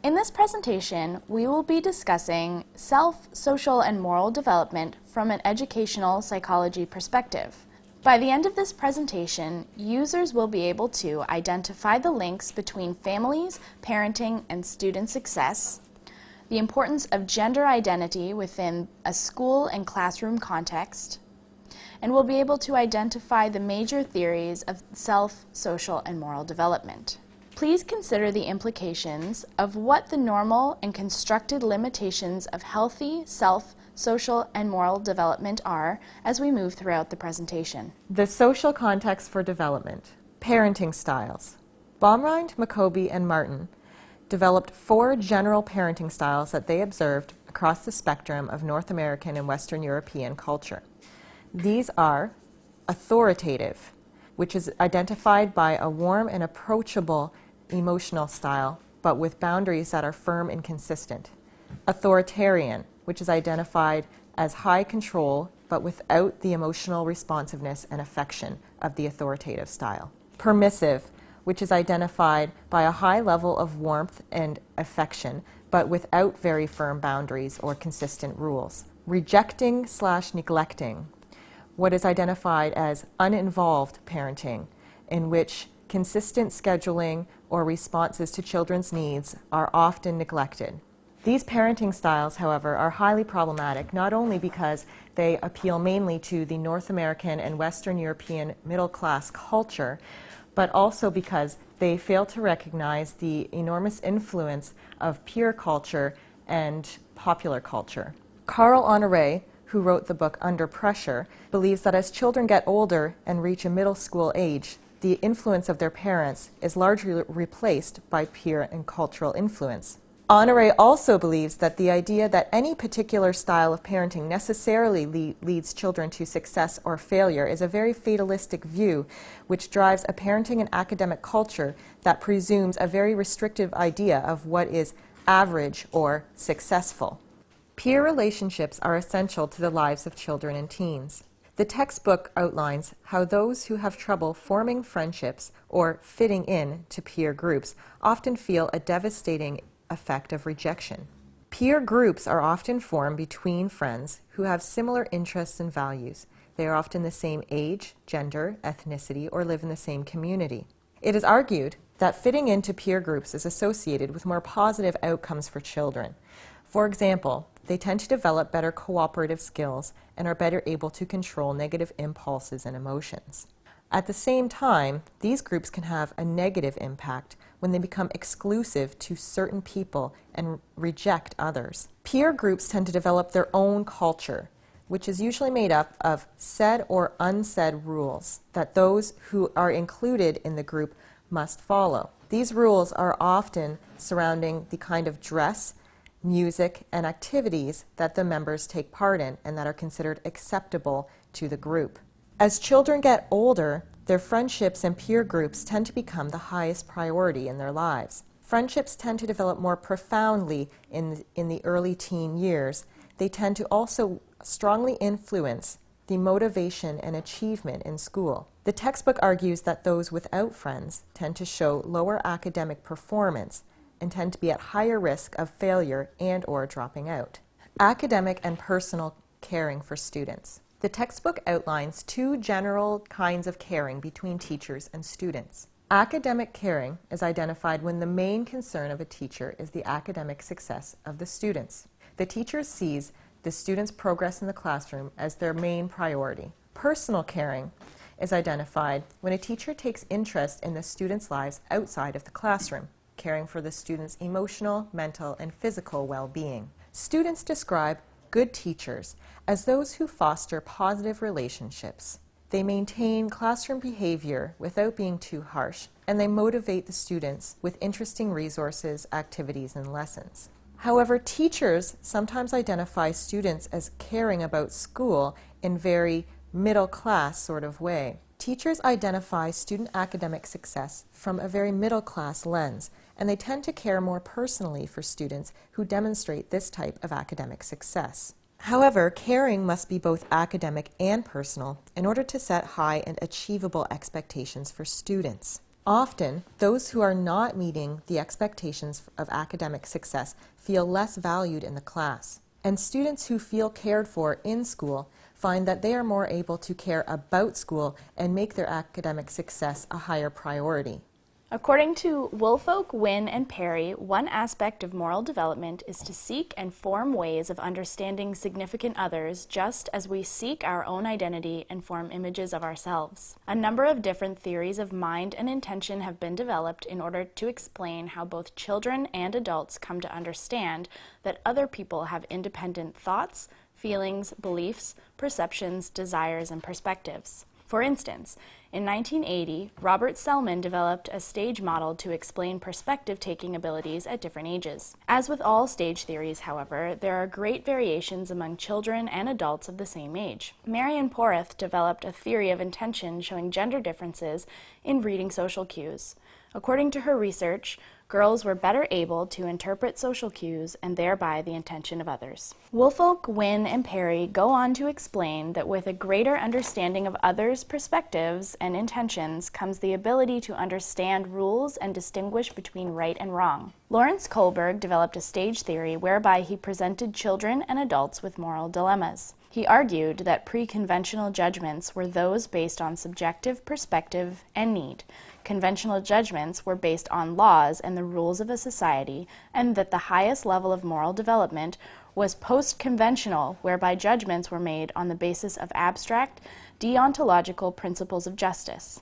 In this presentation, we will be discussing self, social, and moral development from an educational psychology perspective. By the end of this presentation, users will be able to identify the links between families, parenting, and student success, the importance of gender identity within a school and classroom context, and will be able to identify the major theories of self, social, and moral development. Please consider the implications of what the normal and constructed limitations of healthy self, social, and moral development are as we move throughout the presentation. The social context for development. Parenting styles. Baumrind, Jacobi, and Martin developed 4 general parenting styles that they observed across the spectrum of North American and Western European culture. These are authoritative, which is identified by a warm and approachable emotional style, but with boundaries that are firm and consistent. Authoritarian, which is identified as high control, but without the emotional responsiveness and affection of the authoritative style. Permissive, which is identified by a high level of warmth and affection, but without very firm boundaries or consistent rules. Rejecting/neglecting, what is identified as uninvolved parenting, in which consistent scheduling or responses to children's needs are often neglected. These parenting styles, however, are highly problematic, not only because they appeal mainly to the North American and Western European middle-class culture, but also because they fail to recognize the enormous influence of peer culture and popular culture. Carl Honoré, who wrote the book Under Pressure, believes that as children get older and reach a middle school age, the influence of their parents is largely replaced by peer and cultural influence. Honoré also believes that the idea that any particular style of parenting necessarily leads children to success or failure is a very fatalistic view, which drives a parenting and academic culture that presumes a very restrictive idea of what is average or successful. Peer relationships are essential to the lives of children and teens. The textbook outlines how those who have trouble forming friendships or fitting in to peer groups often feel a devastating effect of rejection. Peer groups are often formed between friends who have similar interests and values. They are often the same age, gender, ethnicity, or live in the same community. It is argued that fitting into peer groups is associated with more positive outcomes for children. For example, they tend to develop better cooperative skills and are better able to control negative impulses and emotions. At the same time, these groups can have a negative impact when they become exclusive to certain people and reject others. Peer groups tend to develop their own culture, which is usually made up of said or unsaid rules that those who are included in the group must follow. These rules are often surrounding the kind of dress, music, and activities that the members take part in and that are considered acceptable to the group. As children get older, their friendships and peer groups tend to become the highest priority in their lives. Friendships tend to develop more profoundly in the early teen years. They tend to also strongly influence the motivation and achievement in school. The textbook argues that those without friends tend to show lower academic performance and tend to be at higher risk of failure and/or dropping out. Academic and personal caring for students. The textbook outlines 2 general kinds of caring between teachers and students. Academic caring is identified when the main concern of a teacher is the academic success of the students. The teacher sees the students' progress in the classroom as their main priority. Personal caring is identified when a teacher takes interest in the students' lives outside of the classroom, caring for the students' emotional, mental, and physical well-being. Students describe good teachers as those who foster positive relationships. They maintain classroom behavior without being too harsh, and they motivate the students with interesting resources, activities, and lessons. However, teachers sometimes identify students as caring about school in very middle-class sort of way. Teachers identify student academic success from a very middle-class lens, and they tend to care more personally for students who demonstrate this type of academic success. However, caring must be both academic and personal in order to set high and achievable expectations for students. Often, those who are not meeting the expectations of academic success feel less valued in the class. And students who feel cared for in school find that they are more able to care about school and make their academic success a higher priority. According to Woolfolk, Wynne, and Perry, one aspect of moral development is to seek and form ways of understanding significant others just as we seek our own identity and form images of ourselves. A number of different theories of mind and intention have been developed in order to explain how both children and adults come to understand that other people have independent thoughts, feelings, beliefs, perceptions, desires, and perspectives. For instance, in 1980, Robert Selman developed a stage model to explain perspective-taking abilities at different ages. As with all stage theories, however, there are great variations among children and adults of the same age. Marion Porrath developed a theory of intention showing gender differences in reading social cues. According to her research, girls were better able to interpret social cues and thereby the intention of others. Woolfolk, Wynne, and Perry go on to explain that with a greater understanding of others' perspectives and intentions comes the ability to understand rules and distinguish between right and wrong. Lawrence Kohlberg developed a stage theory whereby he presented children and adults with moral dilemmas. He argued that pre-conventional judgments were those based on subjective perspective and need. Conventional judgments were based on laws and the rules of a society, and that the highest level of moral development was post-conventional, whereby judgments were made on the basis of abstract, deontological principles of justice.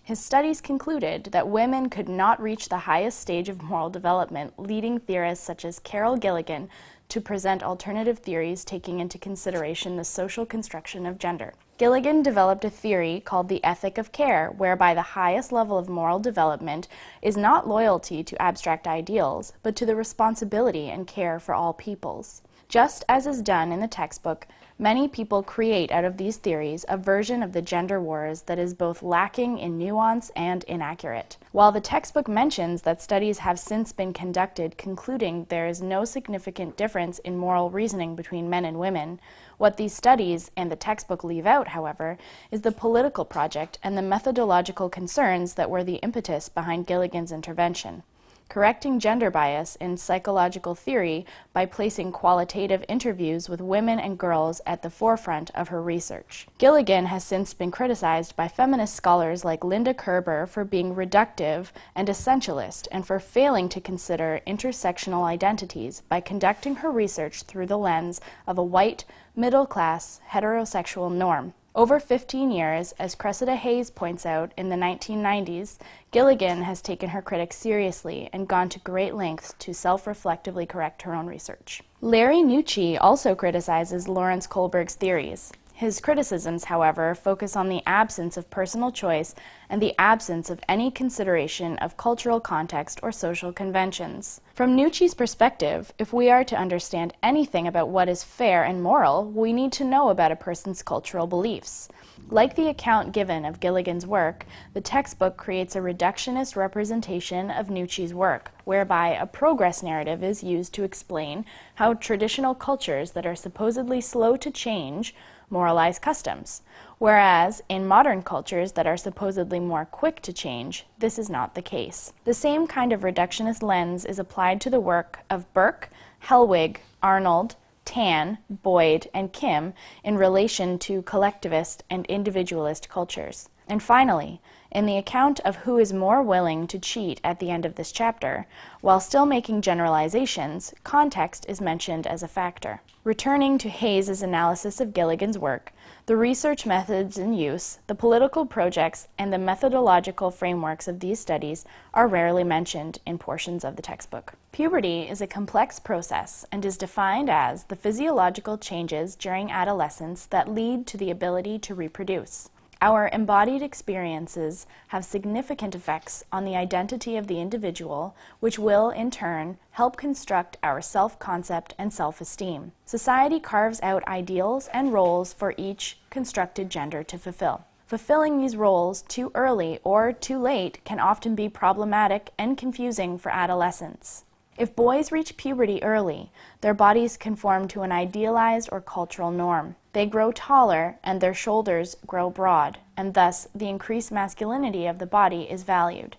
His studies concluded that women could not reach the highest stage of moral development, leading theorists such as Carol Gilligan to present alternative theories taking into consideration the social construction of gender. Gilligan developed a theory called the ethic of care, whereby the highest level of moral development is not loyalty to abstract ideals, but to the responsibility and care for all peoples. Just as is done in the textbook, many people create out of these theories a version of the gender wars that is both lacking in nuance and inaccurate. While the textbook mentions that studies have since been conducted concluding there is no significant difference in moral reasoning between men and women, what these studies and the textbook leave out, however, is the political project and the methodological concerns that were the impetus behind Gilligan's intervention. Correcting gender bias in psychological theory by placing qualitative interviews with women and girls at the forefront of her research. Gilligan has since been criticized by feminist scholars like Linda Kerber for being reductive and essentialist and for failing to consider intersectional identities by conducting her research through the lens of a white, middle-class, heterosexual norm. Over 15 years, as Cressida Hayes points out in the 1990s, Gilligan has taken her critics seriously and gone to great lengths to self-reflectively correct her own research. Larry Nucci also criticizes Lawrence Kohlberg's theories. His criticisms, however, focus on the absence of personal choice and the absence of any consideration of cultural context or social conventions. From Nucci's perspective, if we are to understand anything about what is fair and moral, we need to know about a person's cultural beliefs. Like the account given of Gilligan's work, the textbook creates a reductionist representation of Nucci's work, whereby a progress narrative is used to explain how traditional cultures that are supposedly slow to change moralize customs, whereas in modern cultures that are supposedly more quick to change, this is not the case. The same kind of reductionist lens is applied to the work of Burke, Helwig, Arnold, Tan, Boyd, and Kim in relation to collectivist and individualist cultures. And finally, in the account of who is more willing to cheat at the end of this chapter, while still making generalizations, context is mentioned as a factor. Returning to Hayes' analysis of Gilligan's work, the research methods in use, the political projects, and the methodological frameworks of these studies are rarely mentioned in portions of the textbook. Puberty is a complex process and is defined as the physiological changes during adolescence that lead to the ability to reproduce. Our embodied experiences have significant effects on the identity of the individual, which will, in turn, help construct our self-concept and self-esteem. Society carves out ideals and roles for each constructed gender to fulfill. Fulfilling these roles too early or too late can often be problematic and confusing for adolescents. If boys reach puberty early, their bodies conform to an idealized or cultural norm. They grow taller and their shoulders grow broad, and thus the increased masculinity of the body is valued.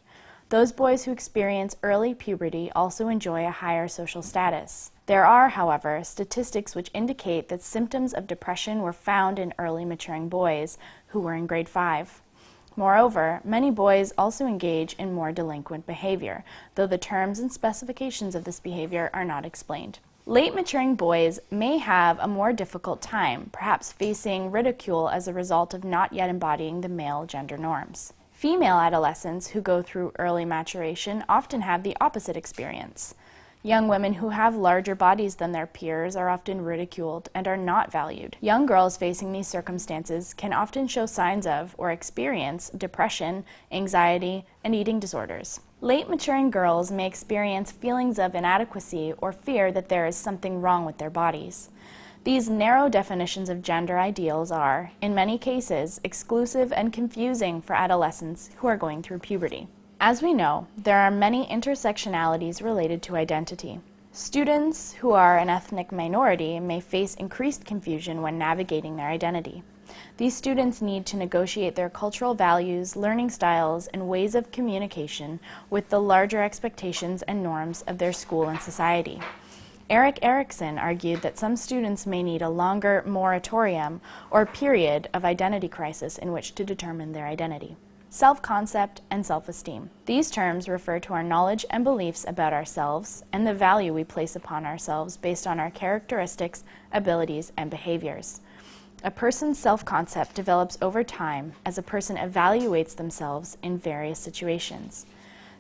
Those boys who experience early puberty also enjoy a higher social status. There are, however, statistics which indicate that symptoms of depression were found in early maturing boys who were in grade 5. Moreover, many boys also engage in more delinquent behavior, though the terms and specifications of this behavior are not explained. Late maturing boys may have a more difficult time, perhaps facing ridicule as a result of not yet embodying the male gender norms. Female adolescents who go through early maturation often have the opposite experience. Young women who have larger bodies than their peers are often ridiculed and are not valued. Young girls facing these circumstances can often show signs of or experience depression, anxiety, and eating disorders. Late maturing girls may experience feelings of inadequacy or fear that there is something wrong with their bodies. These narrow definitions of gender ideals are, in many cases, exclusive and confusing for adolescents who are going through puberty. As we know, there are many intersectionalities related to identity. Students who are an ethnic minority may face increased confusion when navigating their identity. These students need to negotiate their cultural values, learning styles, and ways of communication with the larger expectations and norms of their school and society. Erik Erikson argued that some students may need a longer moratorium or period of identity crisis in which to determine their identity. Self-concept and self-esteem. These terms refer to our knowledge and beliefs about ourselves and the value we place upon ourselves based on our characteristics, abilities, and behaviors. A person's self-concept develops over time as a person evaluates themselves in various situations.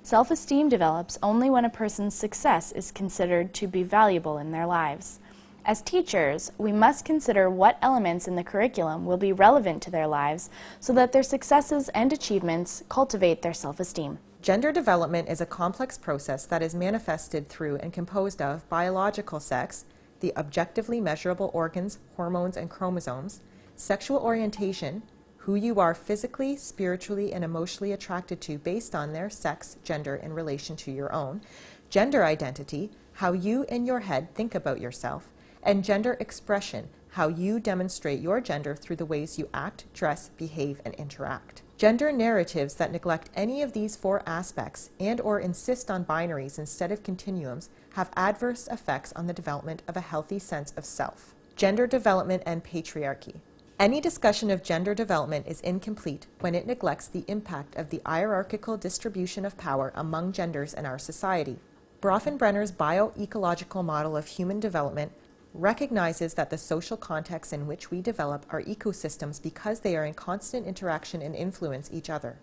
Self-esteem develops only when a person's success is considered to be valuable in their lives. As teachers, we must consider what elements in the curriculum will be relevant to their lives so that their successes and achievements cultivate their self-esteem. Gender development is a complex process that is manifested through and composed of biological sex, the objectively measurable organs, hormones, and chromosomes, sexual orientation, who you are physically, spiritually, and emotionally attracted to based on their sex, gender in relation to your own, gender identity, how you in your head think about yourself, and gender expression, how you demonstrate your gender through the ways you act, dress, behave, and interact. Gender narratives that neglect any of these four aspects and/or insist on binaries instead of continuums have adverse effects on the development of a healthy sense of self. Gender development and patriarchy. Any discussion of gender development is incomplete when it neglects the impact of the hierarchical distribution of power among genders in our society. Bronfenbrenner's bioecological model of human development recognizes that the social contexts in which we develop are ecosystems because they are in constant interaction and influence each other.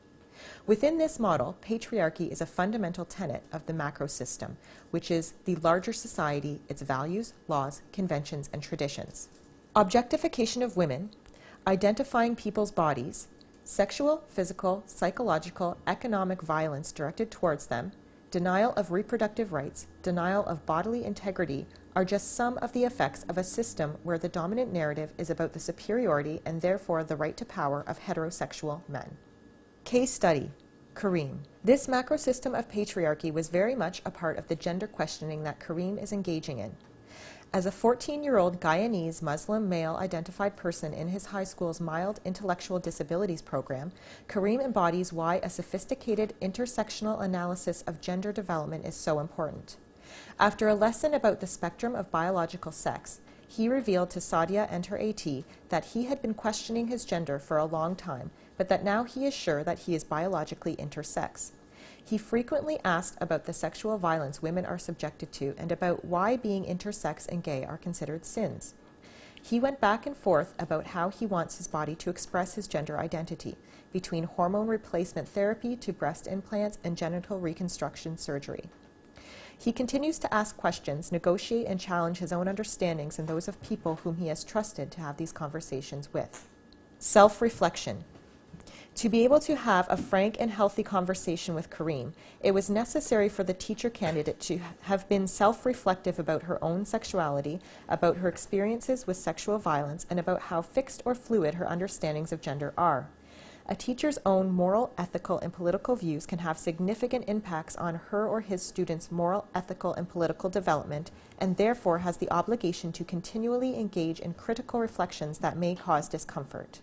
Within this model, patriarchy is a fundamental tenet of the macro system, which is the larger society, its values, laws, conventions, and traditions. Objectification of women, identifying people's bodies, sexual, physical, psychological, economic violence directed towards them, denial of reproductive rights, denial of bodily integrity are just some of the effects of a system where the dominant narrative is about the superiority and therefore the right to power of heterosexual men. Case study, Kareem. This macro system of patriarchy was very much a part of the gender questioning that Kareem is engaging in. As a 14-year-old Guyanese Muslim male-identified person in his high school's mild intellectual disabilities program, Kareem embodies why a sophisticated intersectional analysis of gender development is so important. After a lesson about the spectrum of biological sex, he revealed to Sadia and her AT that he had been questioning his gender for a long time, but that now he is sure that he is biologically intersex. He frequently asked about the sexual violence women are subjected to and about why being intersex and gay are considered sins. He went back and forth about how he wants his body to express his gender identity, between hormone replacement therapy to breast implants and genital reconstruction surgery. He continues to ask questions, negotiate, and challenge his own understandings and those of people whom he has trusted to have these conversations with. Self-reflection. To be able to have a frank and healthy conversation with Kareem, it was necessary for the teacher candidate to have been self-reflective about her own sexuality, about her experiences with sexual violence, and about how fixed or fluid her understandings of gender are. A teacher's own moral, ethical, and political views can have significant impacts on her or his students' moral, ethical, and political development, and therefore has the obligation to continually engage in critical reflections that may cause discomfort.